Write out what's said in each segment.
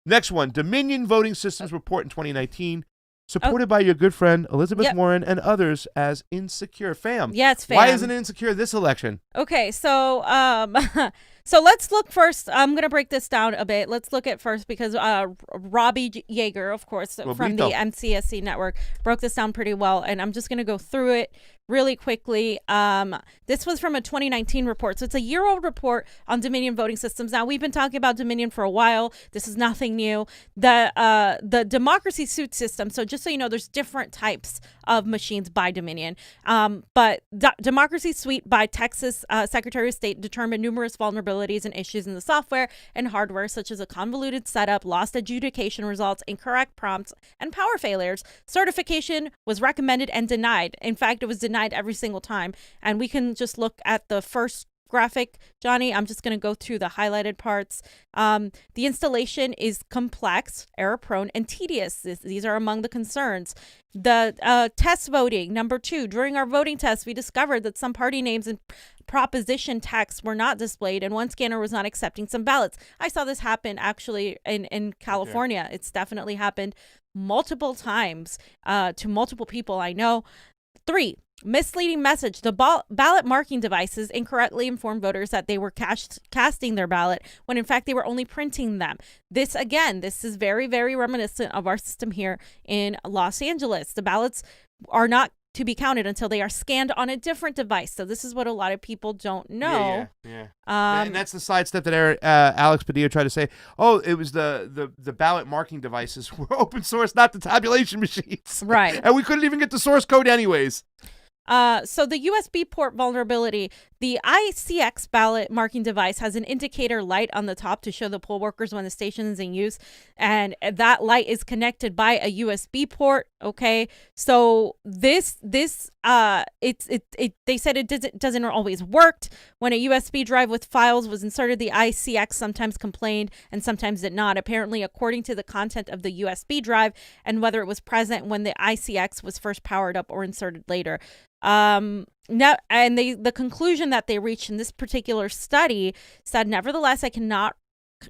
Next one, Dominion voting systems report in 2019, supported by your good friend Elizabeth Warren and others as insecure. Fam. Yes, fam. Why isn't it insecure this election? Okay, so so let's look first. I'm gonna break this down a bit. Let's look at first because Robbie Yeager, of course, from the MCSC network, broke this down pretty well, and I'm just gonna go through it really quickly. This was from a 2019 report, so it's a year-old report on Dominion voting systems. Now, we've been talking about Dominion for a while. This is nothing new. The democracy suite system. So just so you know, there's different types of machines by Dominion. But democracy suite by Texas Secretary of State determined numerous vulnerabilities and issues in the software and hardware, such as a convoluted setup, lost adjudication results, incorrect prompts, and power failures. Certification was recommended and denied. In fact, it was denied every single time. And we can just look at the first graphic, Johnny. I'm just going to go through the highlighted parts. The installation is complex, error prone, and tedious. These are among the concerns. The test voting, number 2. During our voting test, we discovered that some party names and proposition text were not displayed, and one scanner was not accepting some ballots. I saw this happen actually in California. Okay. It's definitely happened multiple times to multiple people I know. 3. Misleading message. The ballot marking devices incorrectly informed voters that they were casting their ballot when in fact they were only printing them. This is very, very reminiscent of our system here in Los Angeles. The ballots are not to be counted until they are scanned on a different device. So this is what a lot of people don't know. Yeah. And that's the sidestep that Alex Padilla tried to say. Oh, it was the ballot marking devices were open source, not the tabulation machines. Right. And we couldn't even get the source code anyways. So the USB port vulnerability, the ICX ballot marking device has an indicator light on the top to show the poll workers when the station is in use, and that light is connected by a USB port. Okay, so they said it doesn't always worked. When a USB drive with files was inserted, the ICX sometimes complained and sometimes did not. Apparently, according to the content of the USB drive and whether it was present when the ICX was first powered up or inserted later. The conclusion that they reached in this particular study said, nevertheless, I cannot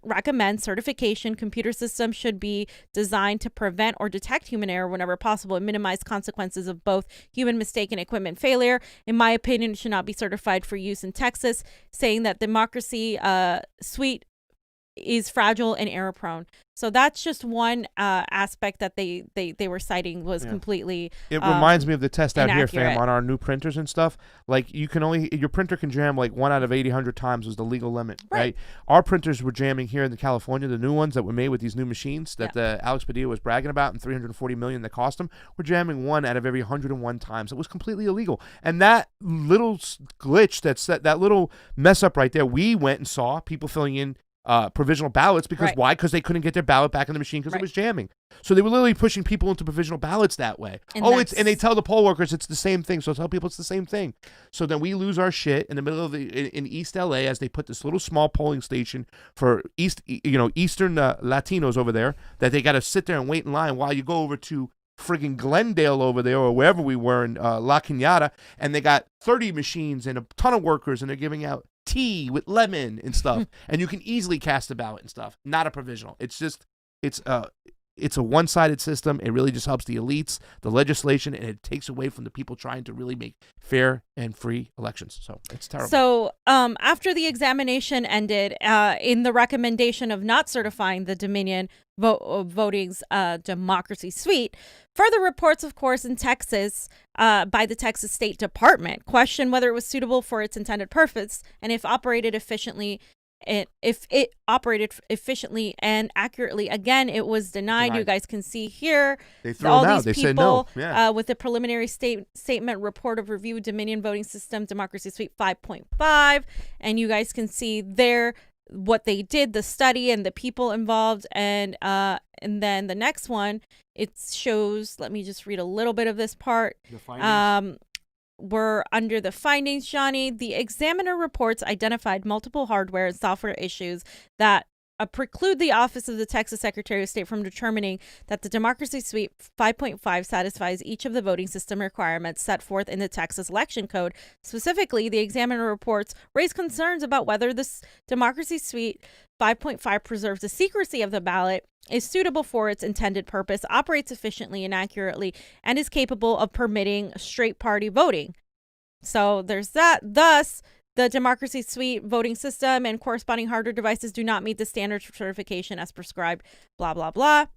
recommend certification. Computer systems should be designed to prevent or detect human error whenever possible and minimize consequences of both human mistake and equipment failure. In my opinion, it should not be certified for use in Texas, saying that democracy suite is fragile and error prone. So that's just one aspect that they were citing was completely It reminds me of the test out inaccurate. here, fam, on our new printers and stuff. Like your printer can jam like 1 out of 100 times was the legal limit, right? Our printers were jamming here in California. The new ones that were made with these new machines that Alex Padilla was bragging about and $340 million that cost them, were jamming 1 out of every 101 times. It was completely illegal. And that little glitch, that little mess up right there, we went and saw people filling in provisional ballots because why? Because they couldn't get their ballot back in the machine because it was jamming. So they were literally pushing people into provisional ballots that way. And and they tell the poll workers it's the same thing. So tell people it's the same thing. So then we lose our shit in the middle of in East LA as they put this little small polling station for Eastern Latinos over there that they got to sit there and wait in line while you go over to friggin' Glendale over there or wherever we were in La Cañada, and they got 30 machines and a ton of workers and they're giving out tea with lemon and stuff, and you can easily cast a ballot and stuff. Not a provisional. It's a one-sided system. It really just helps the elites, the legislation, and it takes away from the people trying to really make fair and free elections. So it's terrible. So after the examination ended, in the recommendation of not certifying the Dominion voting's democracy suite, further reports, of course, in Texas by the Texas State Department questioned whether it was suitable for its intended purpose and if it operated efficiently and accurately. Again, it was denied. You guys can see here they threw all them out. They said no. With the preliminary statement report of review Dominion voting system democracy suite 5.5, and you guys can see there what they did, the study and the people involved, and then the next one, it shows, let me just read a little bit of this part. The findings. We're under the findings, Johnny. The examiner reports identified multiple hardware and software issues that preclude the office of the Texas Secretary of State from determining that the Democracy Suite 5.5 satisfies each of the voting system requirements set forth in the Texas Election Code. Specifically, the examiner reports raised concerns about whether this Democracy Suite 5.5 preserves the secrecy of the ballot, is suitable for its intended purpose, operates efficiently and accurately, and is capable of permitting straight party voting. So there's that. Thus, the Democracy Suite voting system and corresponding hardware devices do not meet the standards for certification as prescribed, blah, blah, blah.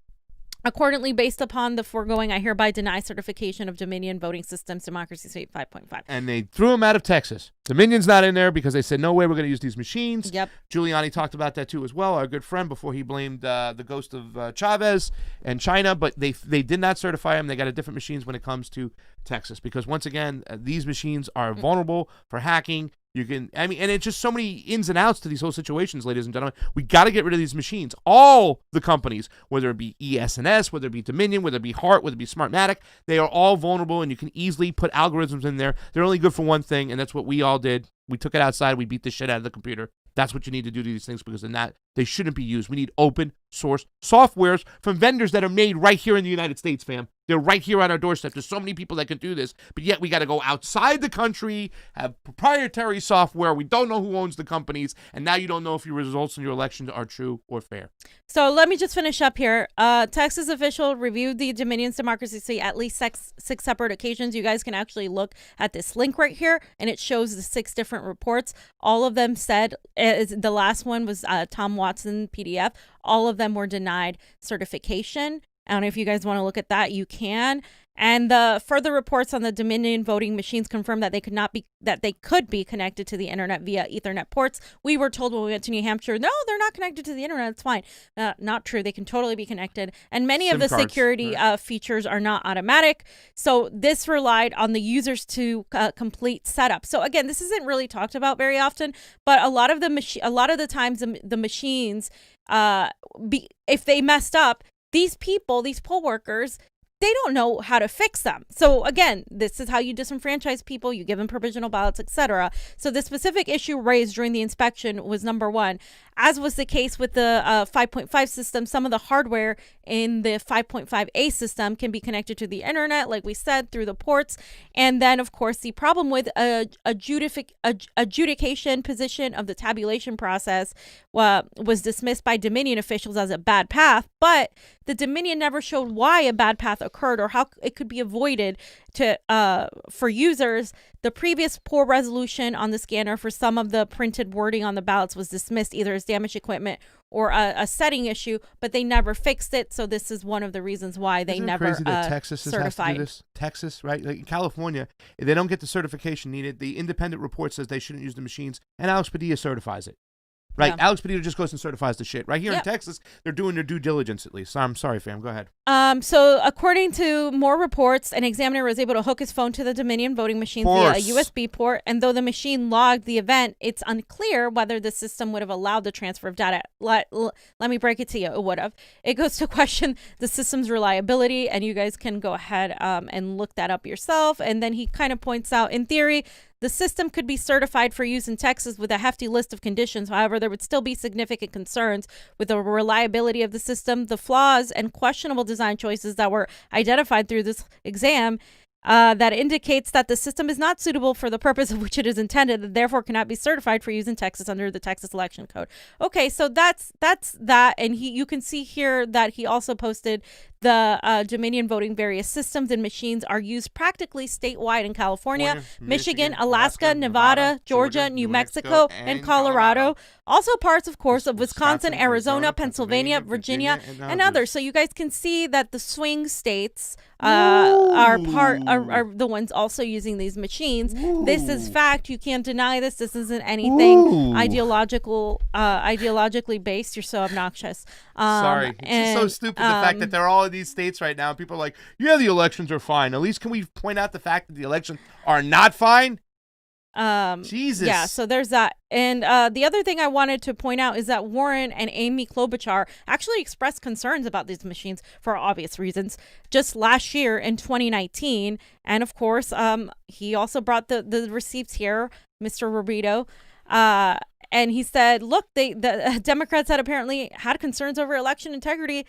Accordingly, based upon the foregoing, I hereby deny certification of Dominion Voting Systems Democracy Suite 5.5. And they threw him out of Texas. Dominion's not in there because they said, no way, we're going to use these machines. Yep. Giuliani talked about that too as well, our good friend, before he blamed the ghost of Chavez and China. But they did not certify them. They got a different machines when it comes to Texas because, once again, these machines are vulnerable for hacking. And it's just so many ins and outs to these whole situations, ladies and gentlemen. We got to get rid of these machines. All the companies, whether it be ES&S, whether it be Dominion, whether it be Hart, whether it be Smartmatic, they are all vulnerable, and you can easily put algorithms in there. They're only good for one thing, and that's what we all did. We took it outside. We beat the shit out of the computer. That's what you need to do to these things because in that, they shouldn't be used. We need open source softwares from vendors that are made right here in the United States, fam. They're right here on our doorstep. There's so many people that can do this, but yet we got to go outside the country, have proprietary software. We don't know who owns the companies, and now you don't know if your results in your elections are true or fair. So let me just finish up here. Texas official reviewed the Dominion's Democracy Suite at least six separate occasions. You guys can actually look at this link right here, and it shows the 6 different reports. All of them said, the last one was Tom Watson PDF. All of them were denied certification. I don't know if you guys want to look at that. You can. And the further reports on the Dominion voting machines confirmed that they could be connected to the internet via Ethernet ports. We were told when we went to New Hampshire, no, they're not connected to the internet. It's fine. Not true. They can totally be connected. And many of the security features are not automatic. So this relied on the users to complete setup. So again, this isn't really talked about very often, but a lot of the times the machines, if they messed up, these people, these poll workers, they don't know how to fix them. So again, this is how you disenfranchise people. You give them provisional ballots, etc. So the specific issue raised during the inspection was number 1, as was the case with the 5.5 system, some of the hardware in the 5.5A system can be connected to the internet, like we said, through the ports. And then, of course, the problem with adjudication position of the tabulation process was dismissed by Dominion officials as a bad path, but the Dominion never showed why a bad path occurred or how it could be avoided for users. The previous poor resolution on the scanner for some of the printed wording on the ballots was dismissed either as damaged equipment or a setting issue, but they never fixed it. So this is one of the reasons why they never crazy that Texas certified. Has to do this? Texas, right? Like in California, if they don't get the certification needed, the independent report says they shouldn't use the machines, and Alex Padilla certifies it. Right, yeah. Alex Padilla just goes and certifies the shit. Right here in Texas, they're doing their due diligence at least. I'm sorry, fam. Go ahead. So according to more reports, an examiner was able to hook his phone to the Dominion voting machine via a USB port, and though the machine logged the event, it's unclear whether the system would have allowed the transfer of data. Let me break it to you. It would have. It goes to question the system's reliability, and you guys can go ahead and look that up yourself. And then he kind of points out, in theory, the system could be certified for use in Texas with a hefty list of conditions. However, there would still be significant concerns with the reliability of the system, the flaws and questionable design choices that were identified through this exam that indicates that the system is not suitable for the purpose of which it is intended, and therefore cannot be certified for use in Texas under the Texas Election Code. Okay, so that's that, and you can see here that he also posted the Dominion voting various systems and machines are used practically statewide in California, Michigan, Alaska, Nevada, Georgia, New Mexico, and Colorado. Also parts, of course, of Wisconsin, Arizona, Pennsylvania, Virginia, and others. So you guys can see that the swing states are the ones also using these machines. Ooh. This is fact. You can't deny this. This isn't anything ideologically based. You're so obnoxious. Sorry. It's just so stupid, the fact that they're all in these states right now. People are like, yeah, the elections are fine. At least can we point out the fact that the elections are not fine? Jesus. Yeah, so there's that. And the other thing I wanted to point out is that Warren and Amy Klobuchar actually expressed concerns about these machines for obvious reasons just last year in 2019. And of course, he also brought the receipts here, Mr. Rubito. And he said, look, the Democrats had apparently had concerns over election integrity.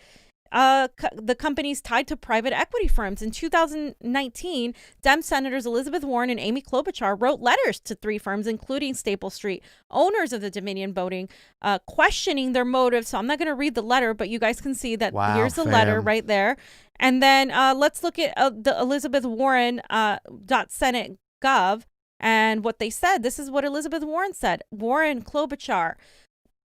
The companies tied to private equity firms. In 2019, Dem Senators Elizabeth Warren and Amy Klobuchar wrote letters to 3 firms, including Staple Street, owners of the Dominion voting, questioning their motives. So I'm not going to read the letter, but you guys can see that here's the letter right there. And then let's look at the Elizabeth Warren .Senate.gov and what they said. This is what Elizabeth Warren said. Warren, Klobuchar,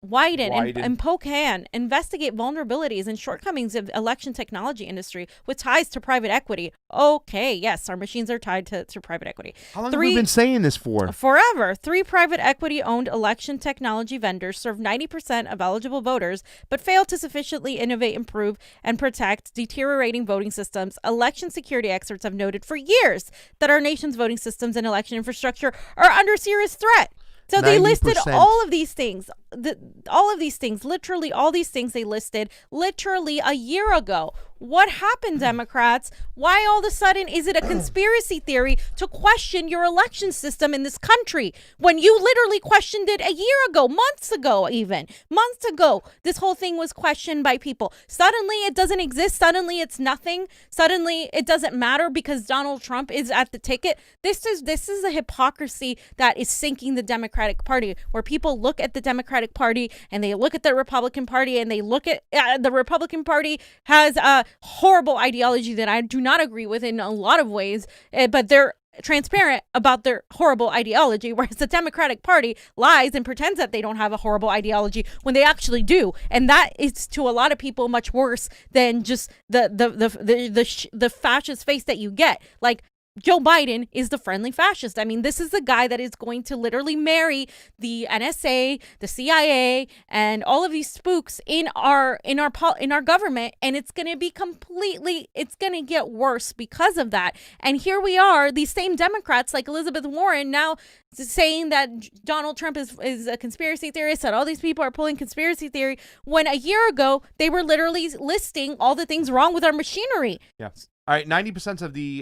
Wyden. And Pocan investigate vulnerabilities and shortcomings of election technology industry with ties to private equity. Okay, yes, our machines are tied to private equity. How long have we been saying this for? Forever. 3 private equity-owned election technology vendors serve 90% of eligible voters, but fail to sufficiently innovate, improve, and protect deteriorating voting systems. Election security experts have noted for years that our nation's voting systems and election infrastructure are under serious threat. So they listed all of these things, literally all these things they listed literally a year ago. What happened, Democrats? Why all of a sudden is it a conspiracy theory to question your election system in this country when you literally questioned it a year ago, months ago? This whole thing was questioned by people. Suddenly it doesn't exist. Suddenly it's nothing. Suddenly it doesn't matter because Donald Trump is at the ticket. This is a hypocrisy that is sinking the Democratic Party, where people look at the Democratic Party and they look at the Republican Party and they look at the Republican Party has a horrible ideology that I do not agree with in a lot of ways, but they're transparent about their horrible ideology, whereas the Democratic Party lies and pretends that they don't have a horrible ideology when they actually do. And that is to a lot of people much worse than just the fascist face that you get. Like, Joe Biden is the friendly fascist. I mean, this is the guy that is going to literally marry the NSA, the CIA, and all of these spooks in our government, and it's going to be it's going to get worse because of that. And here we are, these same Democrats like Elizabeth Warren now saying that Donald Trump is a conspiracy theorist, that all these people are pulling conspiracy theory, when a year ago they were literally listing all the things wrong with our machinery. Yes. All right, 90% of the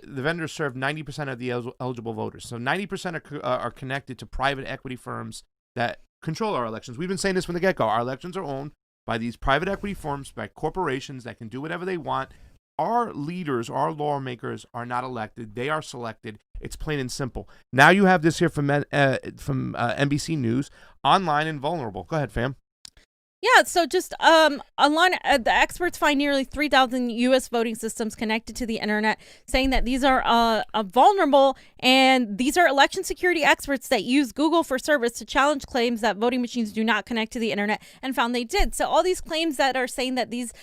vendors serve 90% of the eligible voters. So 90% are connected to private equity firms that control our elections. We've been saying this from the get-go. Our elections are owned by these private equity firms, by corporations that can do whatever they want. Our leaders, our lawmakers are not elected. They are selected. It's plain and simple. Now you have this here from NBC News, online and vulnerable. Go ahead, fam. Yeah, so just online, the experts find nearly 3,000 U.S. voting systems connected to the internet, saying that these are vulnerable, and these are election security experts that use Google for service to challenge claims that voting machines do not connect to the internet, and found they did. So all these claims that are saying that these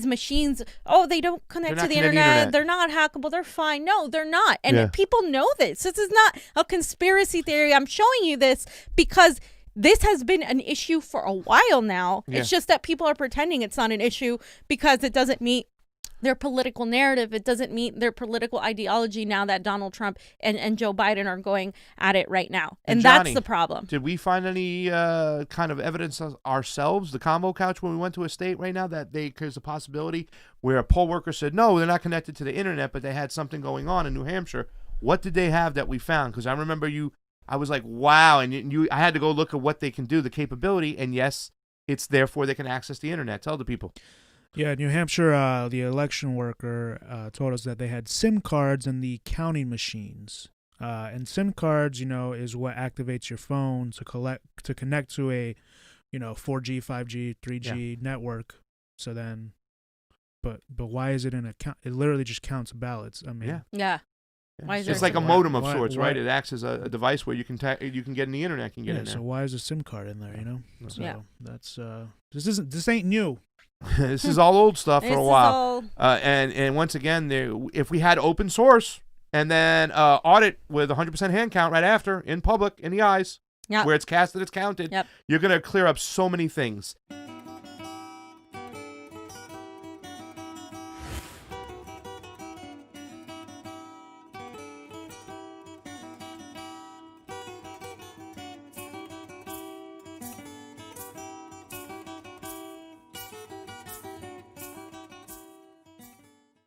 machines, they don't connect to the internet, they're not hackable, they're fine. No, they're not. And people know this. This is not a conspiracy theory. I'm showing you this because this has been an issue for a while now. Yeah. It's just that people are pretending it's not an issue because it doesn't meet their political narrative. It doesn't meet their political ideology now that Donald Trump and Joe Biden are going at it right now. And Johnny, that's the problem. Did we find any kind of evidence ourselves, the Convo Couch, when we went to a state right now that there's a possibility where a poll worker said, no, they're not connected to the internet, but they had something going on in New Hampshire? What did they have that we found? Because I remember I was like, wow. And I had to go look at what they can do, the capability. And yes, it's therefore they can access the internet. Tell the people. Yeah, New Hampshire, the election worker told us that they had SIM cards in the counting machines. And SIM cards, is what activates your phone to connect to a, 4G, 5G, 3G network. So then, but why is it in a count? It literally just counts ballots. I mean, yeah. It's like a modem of sorts, right? It acts as a device where you can get in the internet, in there. So why is a SIM card in there? So that's this ain't new. This is all old stuff for a while. And once again, if we had open source and then audit with 100% hand count right after in public in the eyes, where it's casted, it's counted, you're gonna clear up so many things.